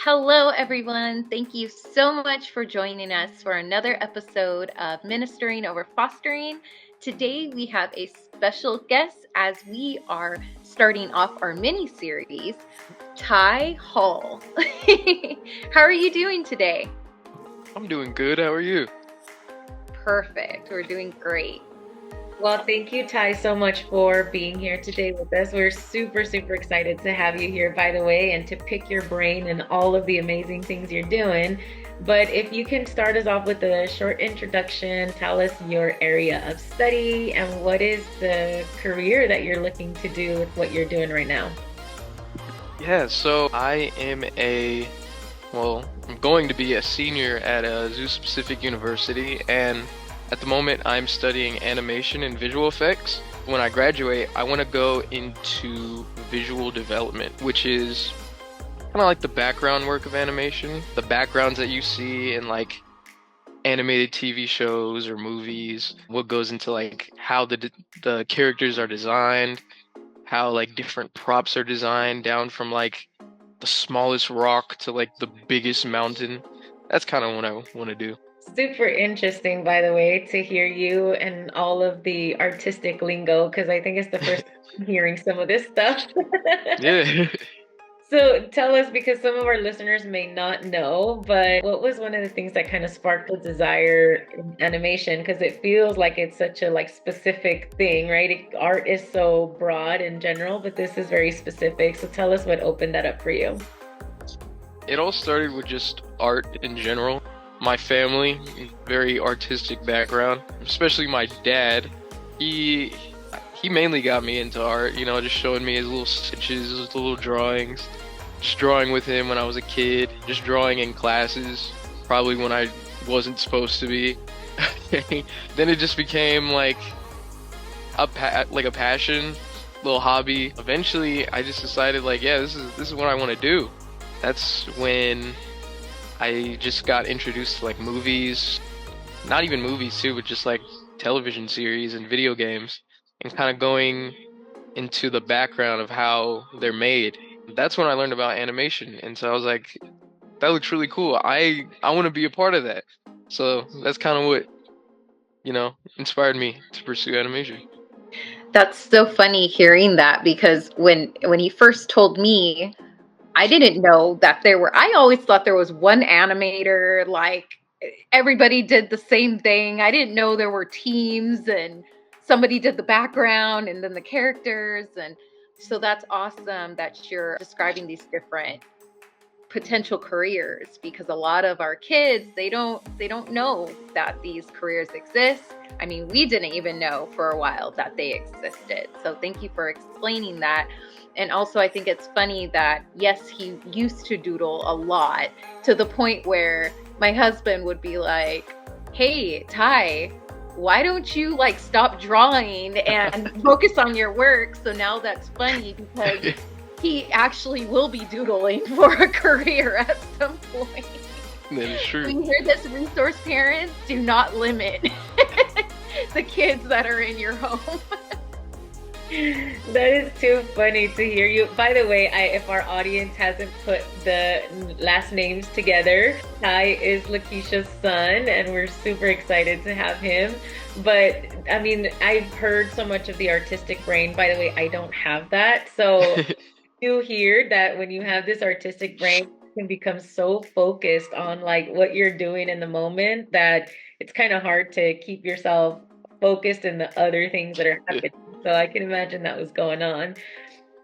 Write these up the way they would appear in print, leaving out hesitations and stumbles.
Hello, everyone. Thank you so much for joining us for another episode of Ministering Over Fostering. Today, we have a special guest as we are starting off our mini series, Hohl. How are you doing today? I'm doing good. How are you? Perfect. We're doing great. Well, thank you, Ty, so much for being here today with us. We're super, super excited to have you here, by the way, and to pick your brain and all of the amazing things you're doing. But if you can start us off with a short introduction, tell us your area of study and what is the career that you're looking to do with what you're doing right now. Yeah, so I'm going to be a senior at Azusa Pacific University, and at the moment I'm studying animation and visual effects. When I graduate, I want to go into visual development, which is kind of like the background work of animation, the backgrounds that you see in like animated TV shows or movies, what goes into like how the characters are designed, how like different props are designed down from like the smallest rock to like the biggest mountain. That's kind of what I want to do. Super interesting, by the way, to hear you and all of the artistic lingo, because I think it's the first time I'm hearing some of this stuff. Yeah. So tell us, because some of our listeners may not know, but what was one of the things that kind of sparked the desire in animation? Because it feels like it's such a like specific thing, right? Art is so broad in general, but this is very specific. So tell us what opened that up for you. It all started with just art in general. My family, very artistic background, especially my dad. He mainly got me into art, just showing me his little sketches, his little drawings. Just drawing with him when I was a kid, just drawing in classes, probably when I wasn't supposed to be. Then it just became like a passion, little hobby. Eventually, I just decided like, yeah, this is what I want to do. That's when I just got introduced to like movies, not even movies too, but just like television series and video games, and kind of going into the background of how they're made. That's when I learned about animation, and so I was like, that looks really cool. I want to be a part of that. So that's kind of what, inspired me to pursue animation. That's so funny hearing that because when he first told me, I didn't know that I always thought there was one animator, like everybody did the same thing. I didn't know there were teams and somebody did the background and then the characters. And so that's awesome that you're describing these different potential careers, because a lot of our kids, they don't know that these careers exist. I mean, we didn't even know for a while that they existed. So thank you for explaining that. And also, I think it's funny that, yes, he used to doodle a lot, to the point where my husband would be like, hey, Ty, why don't you like stop drawing and focus on your work? So now that's funny because he actually will be doodling for a career at some point. That is true. When you hear this, resource parents, do not limit the kids that are in your home. That is too funny to hear you. By the way, if our audience hasn't put the last names together, Ty is Lakeisha's son, and we're super excited to have him. But I mean, I've heard so much of the artistic brain. By the way, I don't have that. So you hear that when you have this artistic brain, you can become so focused on like what you're doing in the moment that it's kind of hard to keep yourself focused in the other things that are happening. So I can imagine that was going on.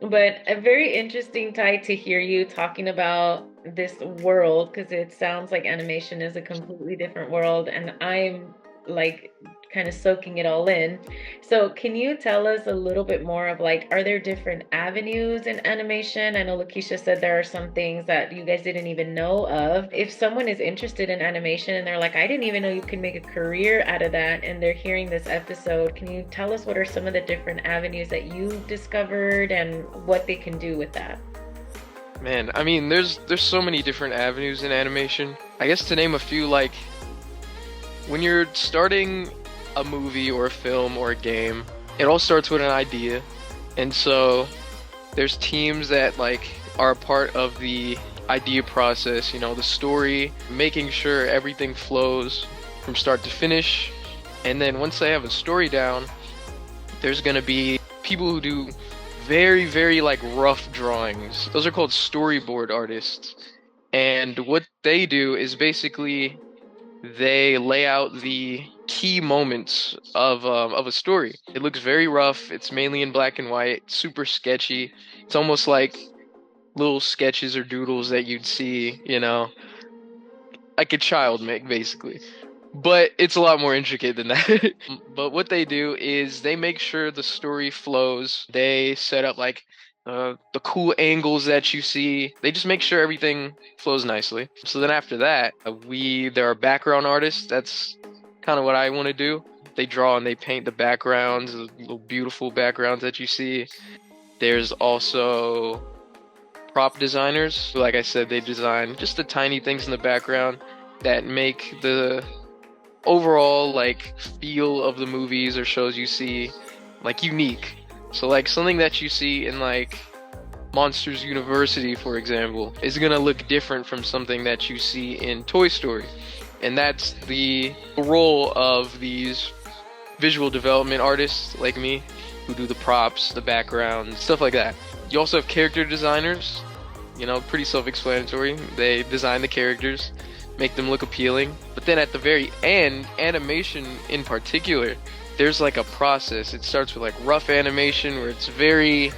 But a very interesting, Ty, to hear you talking about this world, because it sounds like animation is a completely different world, and I'm like kind of soaking it all in. So can you tell us a little bit more of like, are there different avenues in animation? I know Lakeisha said there are some things that you guys didn't even know of. If someone is interested in animation and they're like, I didn't even know you can make a career out of that, and they're hearing this episode, can you tell us what are some of the different avenues that you discovered and what they can do with that? Man, I mean, there's so many different avenues in animation. I guess to name a few, like when you're starting a movie or a film or a game, it all starts with an idea. And so there's teams that like are a part of the idea process, the story, making sure everything flows from start to finish. And then once I have a story down, there's going to be people who do very, very like rough drawings. Those are called storyboard artists. And what they do is basically they lay out the key moments of a story. It looks very rough. It's mainly in black and white, super sketchy. It's almost like little sketches or doodles that you'd see, like a child make, basically. But it's a lot more intricate than that. But what they do is they make sure the story flows. They set up like the cool angles that you see. They just make sure everything flows nicely. So then after that, there are background artists. That's kind of what I want to do. They draw and they paint the backgrounds, the little beautiful backgrounds that you see. There's also prop designers. Like I said, they design just the tiny things in the background that make the overall like feel of the movies or shows you see like unique. So like something that you see in like Monsters University, for example, is gonna look different from something that you see in Toy Story. And that's the role of these visual development artists like me who do the props, the background, stuff like that. You also have character designers, pretty self-explanatory. They design the characters, make them look appealing. But then at the very end, animation in particular, there's like a process. It starts with like rough animation where it's very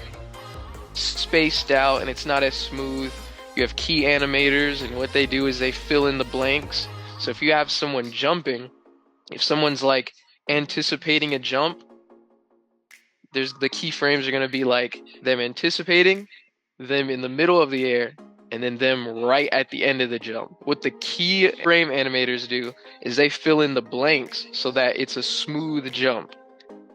spaced out and it's not as smooth. You have key animators, and what they do is they fill in the blanks. So if you have someone jumping, if someone's like anticipating a jump, there's the keyframes are going to be like them anticipating, them in the middle of the air, and then them right at the end of the jump. What the key frame animators do is they fill in the blanks so that it's a smooth jump.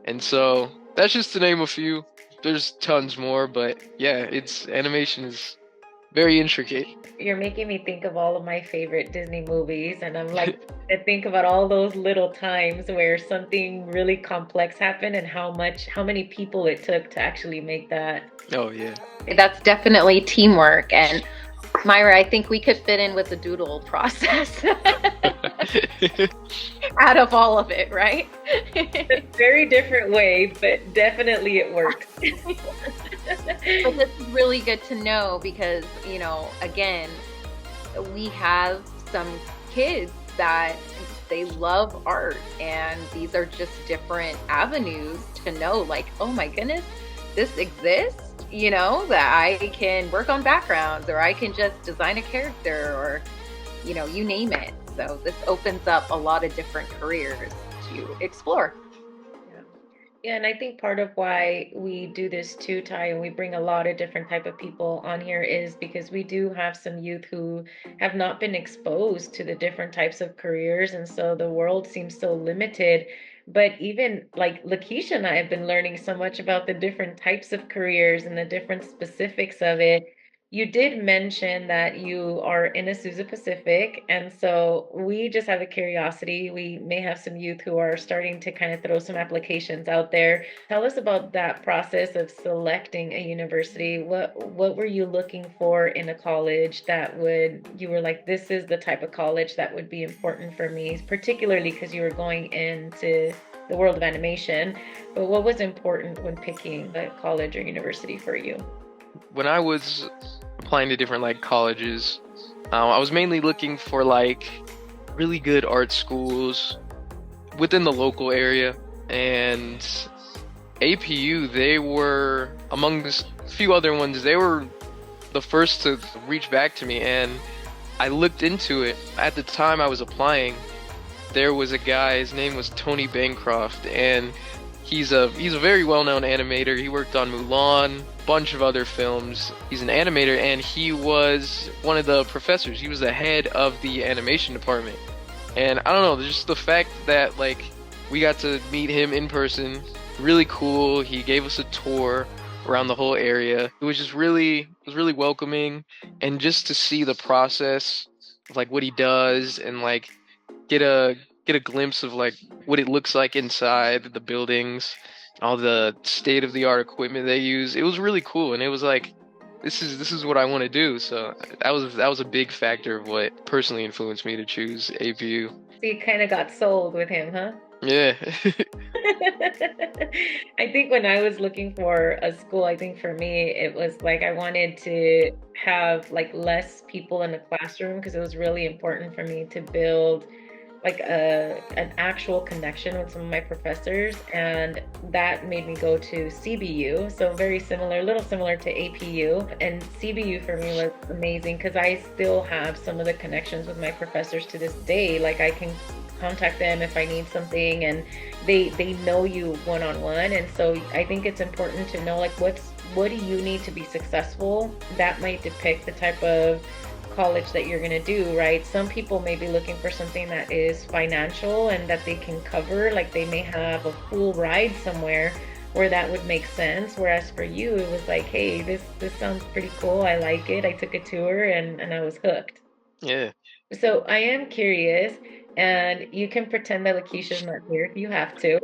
And so that's just to name a few. There's tons more, but yeah, animation is very intricate. You're making me think of all of my favorite Disney movies, and I'm like, I think about all those little times where something really complex happened and how many people it took to actually make that. Oh yeah. That's definitely teamwork. And Myra, I think we could fit in with the doodle process out of all of it, right? A very different way, but definitely it works. But this is really good to know because, again, we have some kids that they love art, and these are just different avenues to know, like, oh my goodness, this exists, that I can work on backgrounds, or I can just design a character, or, you name it. So this opens up a lot of different careers to explore. Yeah, and I think part of why we do this too, Ty, and we bring a lot of different type of people on here is because we do have some youth who have not been exposed to the different types of careers, and so the world seems so limited. But even like Lakeisha and I have been learning so much about the different types of careers and the different specifics of it. You did mention that you are in Azusa Pacific, and so we just have a curiosity. We may have some youth who are starting to kind of throw some applications out there. Tell us about that process of selecting a university. What were you looking for in a college you were like, this is the type of college that would be important for me, particularly because you were going into the world of animation. But what was important when picking a college or university for you? When I was applying to different like colleges, I was mainly looking for like really good art schools within the local area, and APU, they were among a few other ones, they were the first to reach back to me, and I looked into it. At the time I was applying, there was a guy, his name was Tony Bancroft, and he's a very well-known animator. He worked on Mulan, bunch of other films. He's an animator, and he was one of the professors. He was the head of the animation department. And I don't know, just the fact that like we got to meet him in person, really cool. He gave us a tour around the whole area. It was just really welcoming, and just to see the process of like what he does, and like get a glimpse of like what it looks like inside the buildings, all the state of the art equipment they use. It was really cool, and it was like this is what I want to do. So that was a big factor of what personally influenced me to choose APU. So you kind of got sold with him, huh? Yeah. I think when I was looking for a school, I think for me, it was like I wanted to have like less people in the classroom because it was really important for me to build like an actual connection with some of my professors, and that made me go to CBU. So very similar, a little similar to APU, and CBU for me was amazing because I still have some of the connections with my professors to this day. Like I can contact them if I need something, and they know you one on one. And so I think it's important to know like what do you need to be successful. That might depict the type of college that you're going to do, right? Some people may be looking for something that is financial and that they can cover, like they may have a full ride somewhere where that would make sense. Whereas for you, it was like, hey, this sounds pretty cool. I like it. I took a tour and I was hooked. Yeah. So I am curious, and you can pretend that Lakeisha's not here if you have to.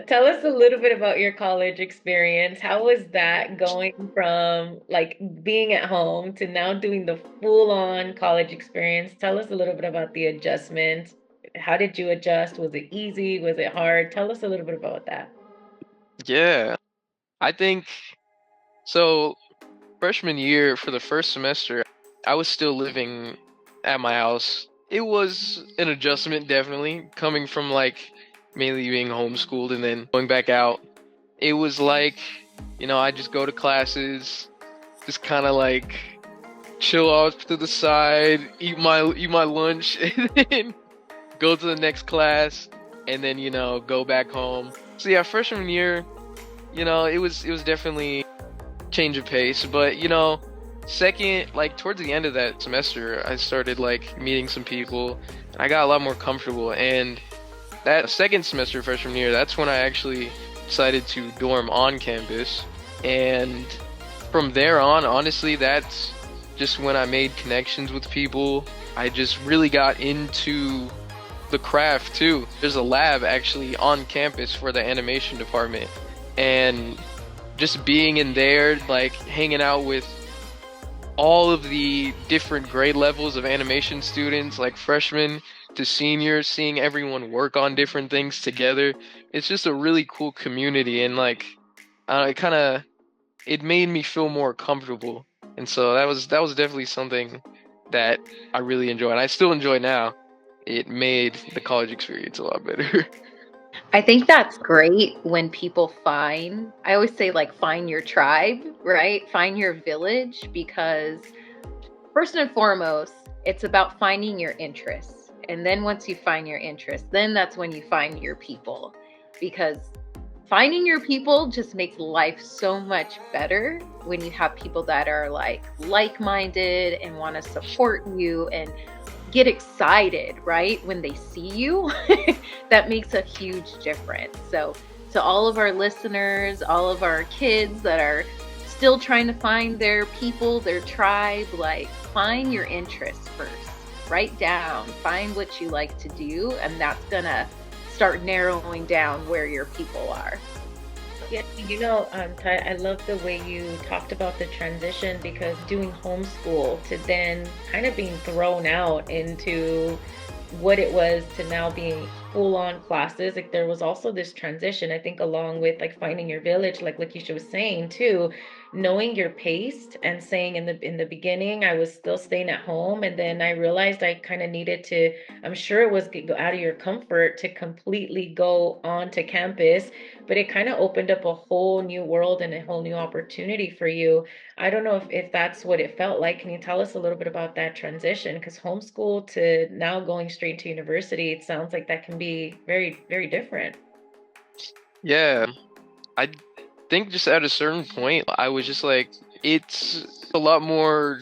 Tell us a little bit about your college experience. How was that going from like being at home to now doing the full-on college experience? Tell us a little bit about the adjustment. How did you adjust? Was it easy? Was it hard? Tell us a little bit about that. Yeah. I think so. Freshman year for the first semester, I was still living at my house. It was an adjustment, definitely, coming from like mainly being homeschooled and then going back out. It was like, I just go to classes, just kind of like chill off to the side, eat my lunch, and then go to the next class, and then go back home. So yeah, freshman year, it was definitely change of pace, but second, like towards the end of that semester, I started like meeting some people, and I got a lot more comfortable. And that second semester freshman year, that's when I actually decided to dorm on campus. And from there on, honestly, that's just when I made connections with people. I just really got into the craft too. There's a lab actually on campus for the animation department, and just being in there, like hanging out with all of the different grade levels of animation students, like freshmen to seniors, seeing everyone work on different things together. It's just a really cool community, and like it made me feel more comfortable. And so that was definitely something that I really enjoy, and I still enjoy now. It made the college experience a lot better. I think that's great when people I always say, like, find your tribe, right? Find your village, because first and foremost, it's about finding your interests. And then once you find your interests, then that's when you find your people. Because finding your people just makes life so much better when you have people that are like-minded and want to support you and get excited, right? When they see you, that makes a huge difference. So to all of our listeners, all of our kids that are still trying to find their people, their tribe, like, find your interests first. Write down, find what you like to do, and that's gonna start narrowing down where your people are. Yeah, Ty, I love the way you talked about the transition, because doing homeschool to then kind of being thrown out into what it was to now being full on classes. Like there was also this transition, I think, along with like finding your village, like Lakeisha was saying too, knowing your pace and saying in the beginning I was still staying at home, and then I realized I kind of needed to, I'm sure it was go out of your comfort to completely go onto campus, but it kind of opened up a whole new world and a whole new opportunity for you. I don't know if that's what it felt like. Can you tell us a little bit about that transition? Because homeschool to now going straight to university, it sounds like that can be very, very different. Yeah, I think just at a certain point, I was just like, it's a lot more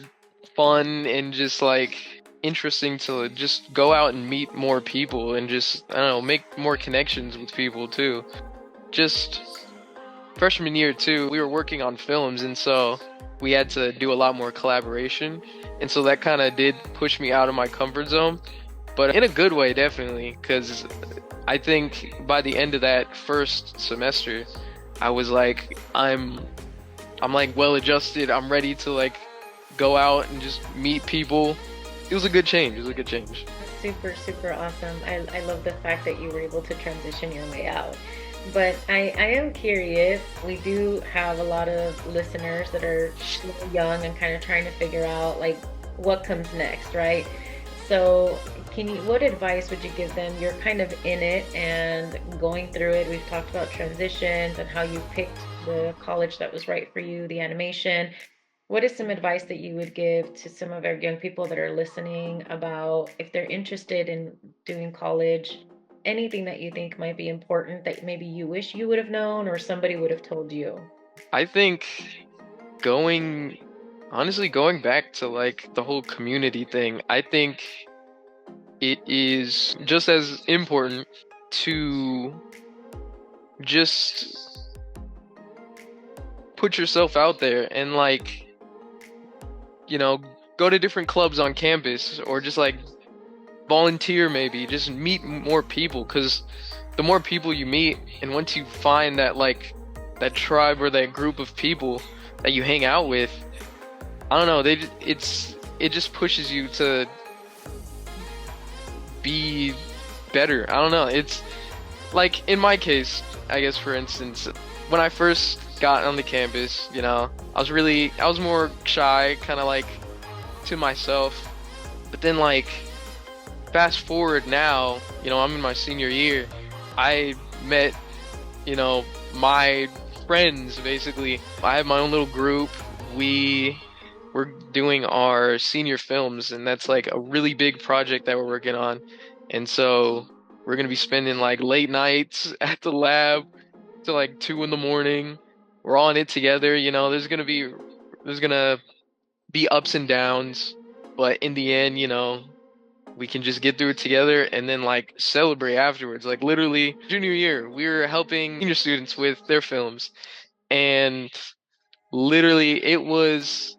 fun and just like interesting to just go out and meet more people and just, I don't know, make more connections with people too. Just freshman year too, we were working on films, and so we had to do a lot more collaboration. And so that kind of did push me out of my comfort zone, but in a good way, definitely, because I think by the end of that first semester, I was like, I'm I'm like well adjusted. I'm ready to like go out and just meet people. It was a good change. It was a good change. Super, super awesome. I love the fact that you were able to transition your way out. But I am curious. We do have a lot of listeners that are still young and kind of trying to figure out like what comes next, right? So, what advice would you give them? You're kind of in it and going through it. We've talked about transitions and how you picked the college that was right for you, the animation. What is some advice that you would give to some of our young people that are listening about if they're interested in doing college, anything that you think might be important that maybe you wish you would have known or somebody would have told you? I think going honestly going back to like the whole community thing, I think it is just as important to just put yourself out there and like, you know, go to different clubs on campus or just like volunteer maybe, just meet more people because the more people you meet and once you find that like that tribe or that group of people that you hang out with, I don't know, it just pushes you to be better. I don't know. It's like in my case, I guess for instance, when I first got on the campus, you know, I was more shy, kind of like to myself. But then like fast forward now, you know, I'm in my senior year. I met, you know, my friends basically. I have my own little group. We're doing our senior films, and that's like a really big project that we're working on. And so we're gonna be spending like late nights at the lab to like 2 in the morning. We're all in it together, you know, there's gonna be ups and downs, but in the end, you know, we can just get through it together and then like celebrate afterwards. Like literally junior year, we were helping senior students with their films and literally it was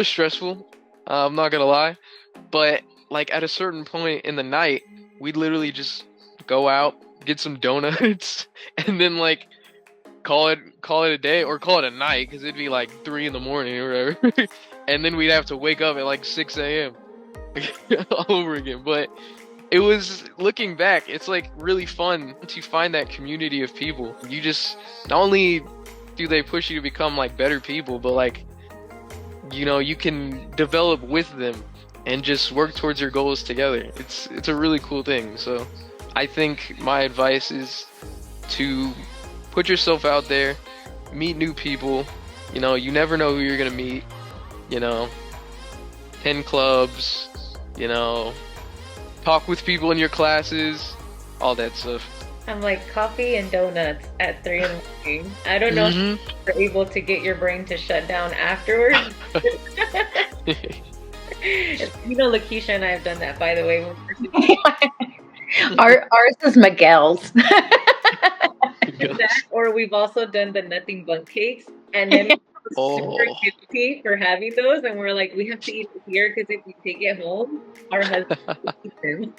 stressful. I'm not gonna lie, but like at a certain point in the night, we'd literally just go out, get some donuts, and then like call it a day or call it a night because it'd be like 3 in the morning or whatever, and then we'd have to wake up at like 6 a.m. all over again. But it was looking back, it's like really fun to find that community of people. You just not only do they push you to become like better people, but like you know you can develop with them and just work towards your goals together. It's a really cool thing. So I think my advice is to put yourself out there, meet new people. You know, you never know who you're gonna meet. You know, 10 clubs, you know, talk with people in your classes, all that stuff. I'm like coffee and donuts at 3 in the morning. I don't know if you're able to get your brain to shut down afterwards. You know, Lakeisha and I have done that, by the way. Ours is Miguel's. That, or we've also done the nothing but cakes, and then we're super guilty for having those, and we're like, we have to eat it here because if we take it home, our husband will eat them.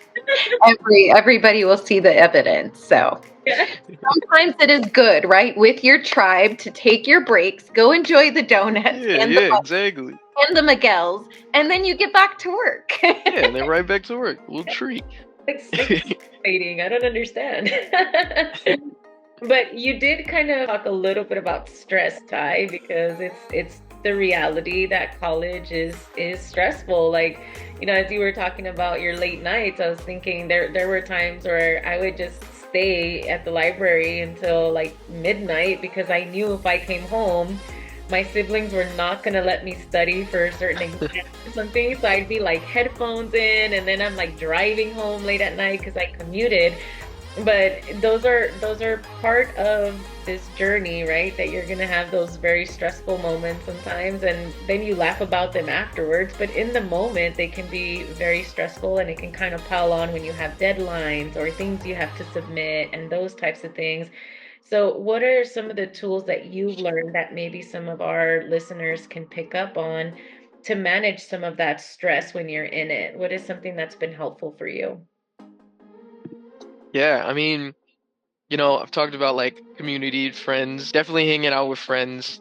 Everybody will see the evidence. So sometimes it is good, right? With your tribe to take your breaks, go enjoy the donuts exactly. and the Miguel's, and then you get back to work. Yeah, and then right back to work. A little treat. It's exciting. I don't understand. But you did kind of talk a little bit about stress, Ty, because it's the reality that college is stressful. Like, you know, as you were talking about your late nights, I was thinking there were times where I would just stay at the library until like midnight because I knew if I came home, my siblings were not going to let me study for a certain exam or something. So I'd be like headphones in, and then I'm like driving home late at night because I commuted. But those are part of this journey, right? That you're gonna have those very stressful moments sometimes, and then you laugh about them afterwards. But in the moment, they can be very stressful, and it can kind of pile on when you have deadlines or things you have to submit and those types of things. So, what are some of the tools that you've learned that maybe some of our listeners can pick up on to manage some of that stress when you're in it? What is something that's been helpful for you? Yeah, I mean, you know, I've talked about like community, friends, definitely hanging out with friends.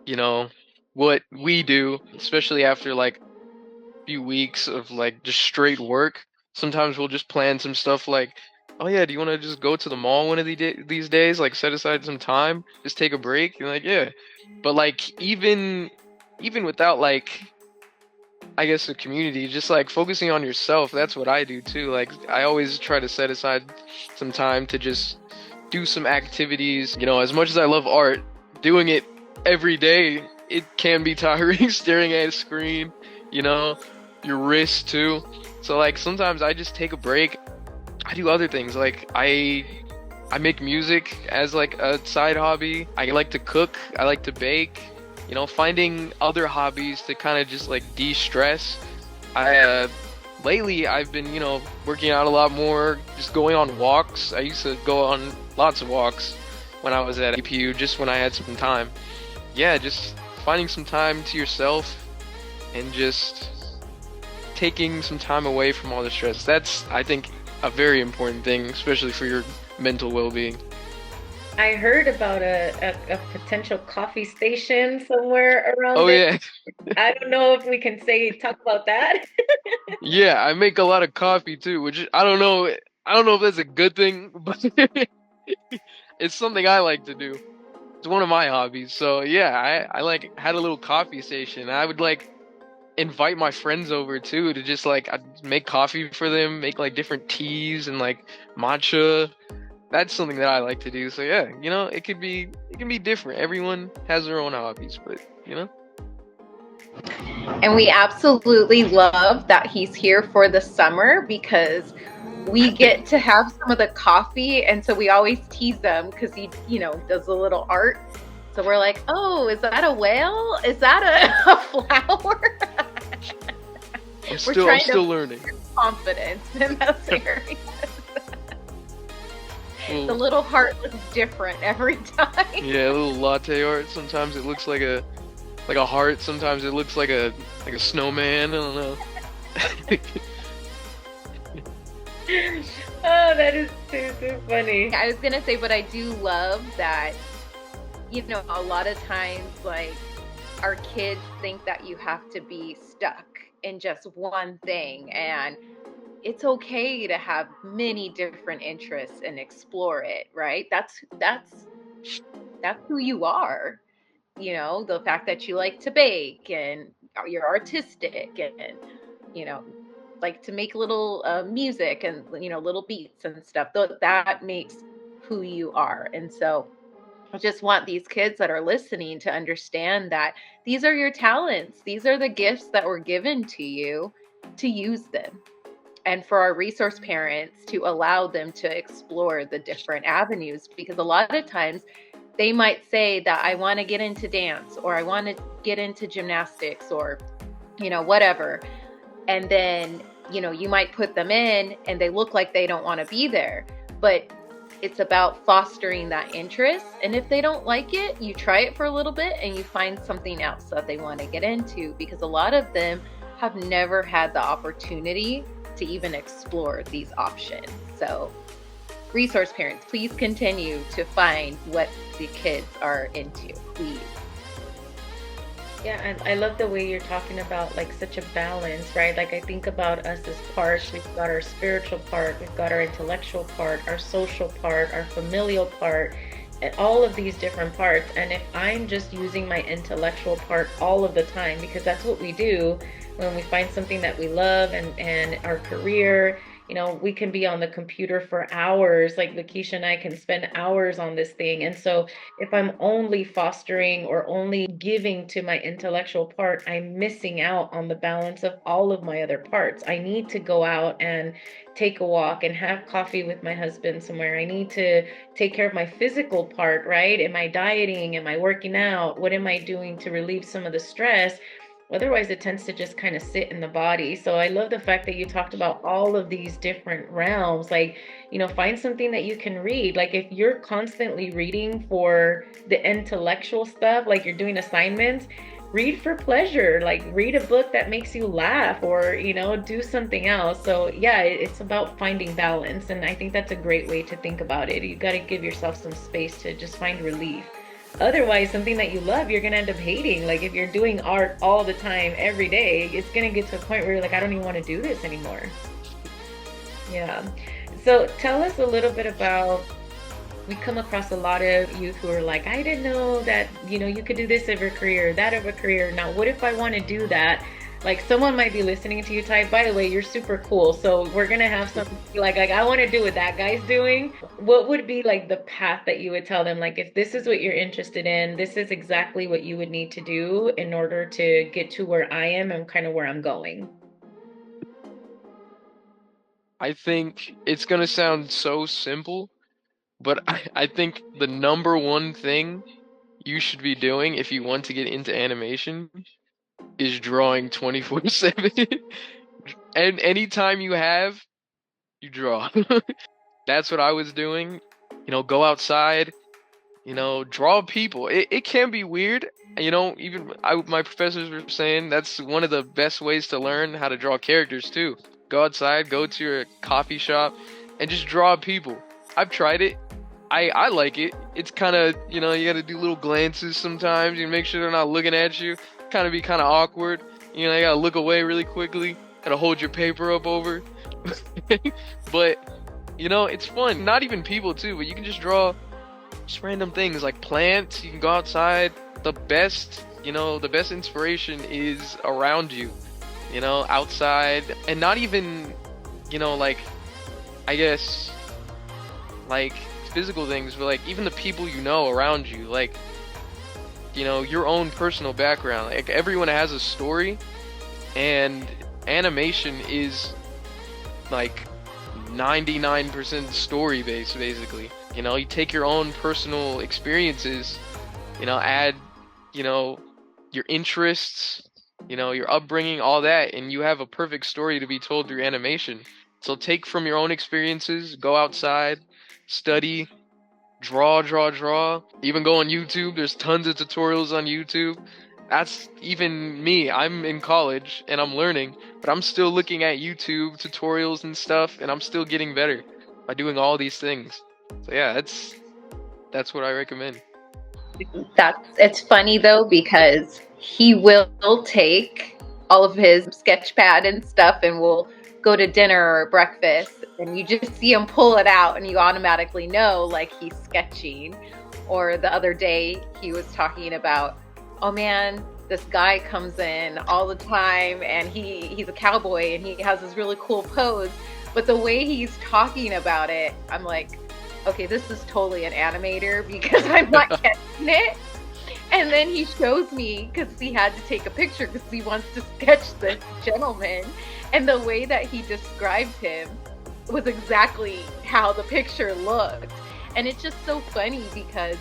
you know, what we do, especially after like few weeks of like just straight work. Sometimes we'll just plan some stuff like, oh yeah, do you want to just go to the mall one of these days? Like set aside some time, just take a break. You're like, yeah. But like even without like I guess the community, just like focusing on yourself, that's what I do too. Like I always try to set aside some time to just do some activities. You know, as much as I love art, doing it every day, it can be tiring staring at a screen, you know, your wrist too. So like sometimes I just take a break. I do other things. Like I make music as like a side hobby. I like to cook, I like to bake. You know, finding other hobbies to kind of just like de-stress. I lately I've been, you know, working out a lot more, just going on walks. I used to go on lots of walks when I was at APU, just when I had some time. Yeah, just finding some time to yourself and just taking some time away from all the stress. That's, I think, a very important thing, especially for your mental well-being. I heard about a potential coffee station somewhere around Oh there. yeah, I don't know if we can talk about that. yeah, I make a lot of coffee too, which I don't know. I don't know if that's a good thing, but it's something I like to do. It's one of my hobbies. So yeah, I like had a little coffee station. I would like invite my friends over too to just like I'd make coffee for them, make like different teas and like matcha. That's something that I like to do. So yeah, you know, it can be different. Everyone has their own hobbies, but you know. And we absolutely love that he's here for the summer because we get to have some of the coffee. And so we always tease him because he, you know, does a little art. So we're like, oh, is that a whale? Is that a flower? I'm We're trying still to learning. build confidence in those areas. The Well, little heart looks different every time. yeah, a little latte art. Sometimes it looks like a heart. Sometimes it looks like a snowman. I don't know. Oh, that is too funny. I was gonna say, but I do love that, you know, a lot of times, like, our kids think that you have to be stuck in just one thing, and it's okay to have many different interests and explore it, right? That's who you are. You know, the fact that you like to bake and you're artistic and, you know, like to make little music and, you know, little beats and stuff. That makes who you are. And so I just want these kids that are listening to understand that these are your talents. These are the gifts that were given to you to use them. And for our resource parents to allow them to explore the different avenues, because a lot of times they might say that I want to get into dance or I want to get into gymnastics or, you know, whatever. And then, you know, you might put them in and they look like they don't want to be there. But it's about fostering that interest. And if they don't like it, you try it for a little bit and you find something else that they want to get into, because a lot of them have never had the opportunity to even explore these options. So resource parents, please continue to find what the kids are into, please. Yeah, and I love the way you're talking about like such a balance, right? Like I think about us as parts. We've got our spiritual part, we've got our intellectual part, our social part, our familial part, and all of these different parts. And if I'm just using my intellectual part all of the time, because that's what we do when we find something that we love and our career, you know, we can be on the computer for hours. Like Lakeisha and I can spend hours on this thing. And so if I'm only fostering or only giving to my intellectual part, I'm missing out on the balance of all of my other parts. I need to go out and take a walk and have coffee with my husband somewhere. I need to take care of my physical part, right? Am I dieting? Am I working out? What am I doing to relieve some of the stress? Otherwise, it tends to just kind of sit in the body. So I love the fact that you talked about all of these different realms. Like, you know, find something that you can read. Like, if you're constantly reading for the intellectual stuff, like you're doing assignments, read for pleasure. Like, read a book that makes you laugh or, you know, do something else. So, yeah, it's about finding balance. And I think that's a great way to think about it. You got to give yourself some space to just find relief. Otherwise, something that you love, you're gonna end up hating. Like if you're doing art all the time, every day, it's gonna get to a point where you're like, I don't even want to do this anymore. Yeah. So tell us a little bit about, we come across a lot of youth who are like, I didn't know that, you could do this of a career, that of a career. Now, what if I want to do that? Like someone might be listening to you type, by the way, you're super cool. So we're gonna have something like I want to do what that guy's doing. What would be like the path that you would tell them? Like if this is what you're interested in, this is exactly what you would need to do in order to get to where I am and kind of where I'm going. I think it's gonna sound so simple, but I think the number one thing you should be doing if you want to get into animation is drawing 24/7. And anytime you have, you draw. That's what I was doing. Go outside, draw people. It can be weird. Even my professors were saying that's one of the best ways to learn how to draw characters too. Go outside, go to your coffee shop, and just draw people. I've tried it. I like it. It's kind of, you got to do little glances sometimes. You make sure they're not looking at you. Kind of be kind of awkward. You got to look away really quickly. Got to hold your paper up over. But, it's fun. Not even people too, but you can just draw just random things like plants. You can go outside. The best inspiration is around you, outside. And not even, like, I guess, like physical things, but like even the people around you, like your own personal background. Like everyone has a story, and animation is like 99% story based, basically. You take your own personal experiences, add your interests, your upbringing, all that, and you have a perfect story to be told through animation. So take from your own experiences, go outside, study, draw. Even go on YouTube. There's tons of tutorials on YouTube. That's even me. I'm in college and I'm learning, but I'm still looking at YouTube tutorials and stuff, and I'm still getting better by doing all these things. So yeah, that's what I recommend. It's funny though because he will take all of his sketch pad and stuff and we'll go to dinner or breakfast and you just see him pull it out and you automatically know like he's sketching. Or the other day he was talking about, oh man, this guy comes in all the time and he's a cowboy and he has this really cool pose, but the way he's talking about it, I'm like, okay, this is totally an animator because I'm not catching it. And then he shows me because he had to take a picture because he wants to sketch this gentleman. And the way that he described him was exactly how the picture looked. And it's just so funny because,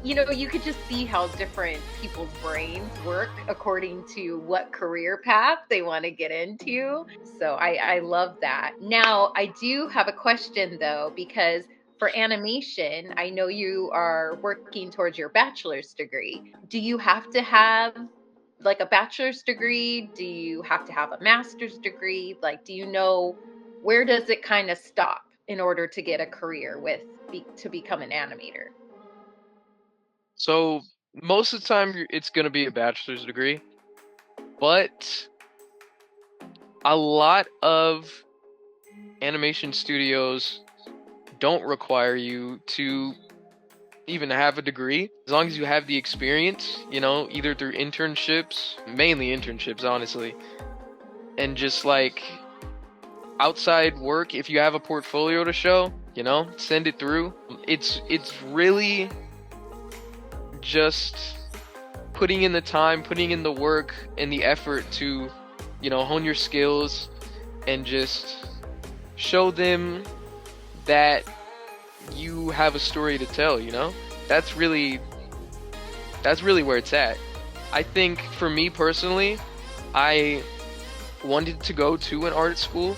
you could just see how different people's brains work according to what career path they want to get into. So I love that. Now, I do have a question though, because for animation, I know you are working towards your bachelor's degree. Do you have to have like a bachelor's degree? Do you have to have a master's degree? Like, do you know where does it kind of stop in order to get a career to become an animator? So most of the time, it's gonna be a bachelor's degree, but a lot of animation studios don't require you to even have a degree as long as you have the experience, either through internships, mainly internships, honestly, and just like outside work. If you have a portfolio to show, send it through. It's really just putting in the time, putting in the work and the effort to, hone your skills and just show them that you have a story to tell, That's really where it's at. I think for me personally, I wanted to go to an art school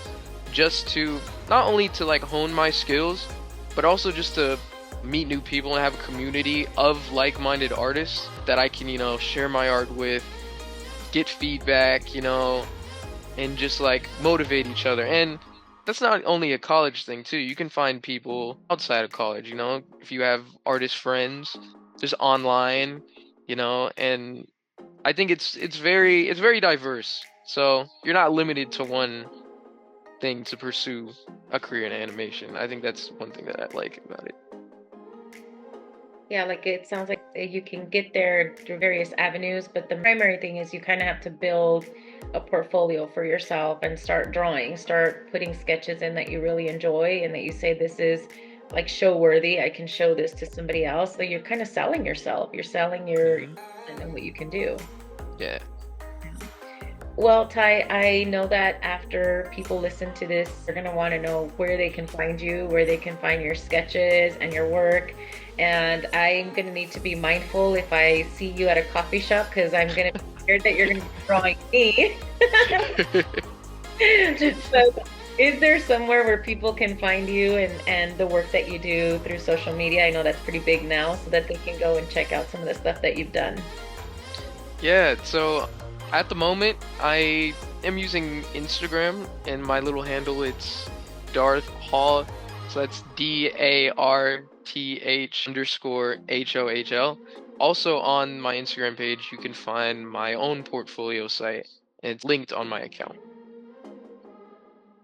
just to not only to like hone my skills, but also just to meet new people and have a community of like-minded artists that I can, share my art with, get feedback, and just like motivate each other. And that's not only a college thing too. You can find people outside of college, if you have artist friends, There's online, and I think it's very diverse. So you're not limited to one thing to pursue a career in animation. I think that's one thing that I like about it. Yeah, like it sounds like you can get there through various avenues, but the primary thing is you kind of have to build a portfolio for yourself and start drawing, start putting sketches in that you really enjoy and that you say this is like show worthy. I can show this to somebody else. So you're kind of selling yourself. You're selling your Hmm. and what you can do. Yeah. Well, Ty, I know that after people listen to this, they're going to want to know where they can find you, where they can find your sketches and your work. And I'm going to need to be mindful if I see you at a coffee shop because I'm going to be scared that you're going to be drawing me. So, is there somewhere where people can find you and the work that you do through social media? I know that's pretty big now, so that they can go and check out some of the stuff that you've done. Yeah, so at the moment I am using Instagram, and my little handle it's Darth Hall. So that's DARTH_HOHL. Also on my Instagram page you can find my own portfolio site, and it's linked on my account.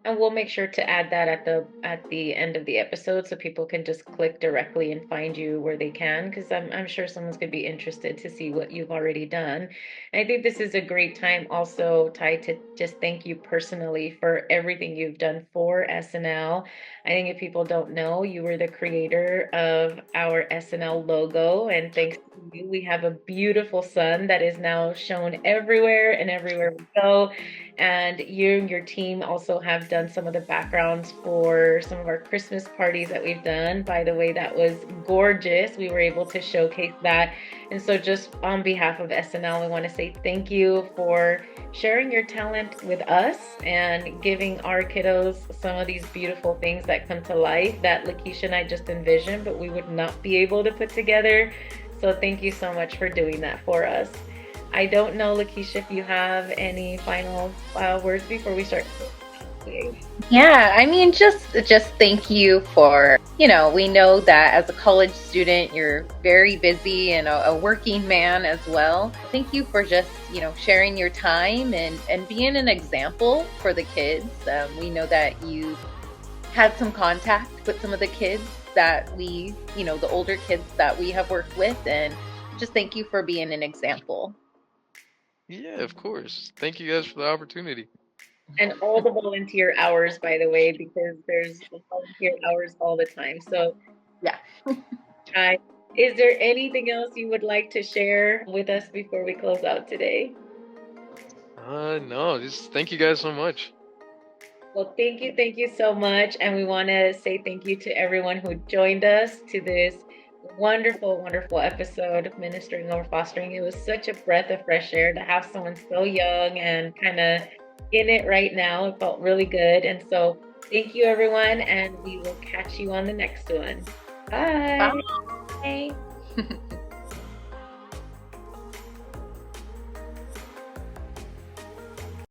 And we'll make sure to add that at the end of the episode so people can just click directly and find you where they can, because I'm sure someone's going to be interested to see what you've already done. And I think this is a great time also, Ty, to just thank you personally for everything you've done for SNL. I think if people don't know, you were the creator of our SNL logo, and thanks to you, we have a beautiful sun that is now shown everywhere and everywhere we go. And you and your team also have done some of the backgrounds for some of our Christmas parties that we've done. By the way, that was gorgeous. We were able to showcase that. And so, just on behalf of SNL, we want to say thank you for sharing your talent with us and giving our kiddos some of these beautiful things that come to life that Lakeisha and I just envisioned, but we would not be able to put together. So, thank you so much for doing that for us. I don't know, Lakeisha, if you have any final words before we start. Yeah, I mean, just thank you for, we know that as a college student, you're very busy and a working man as well. Thank you for just, sharing your time and being an example for the kids. We know that you had some contact with some of the kids that the older kids that we have worked with, and just thank you for being an example. Yeah, of course. Thank you guys for the opportunity. And all the volunteer hours, by the way, because there's volunteer hours all the time. So, Yeah. uh, is there anything else you would like to share with us before we close out today? No, just thank you guys so much. Well, thank you so much. And we want to say thank you to everyone who joined us to this wonderful, wonderful episode of Ministering Over Fostering. It was such a breath of fresh air to have someone so young and kind of in it right now. It felt really good. And so thank you, everyone. And we will catch you on the next one. Bye. Bye.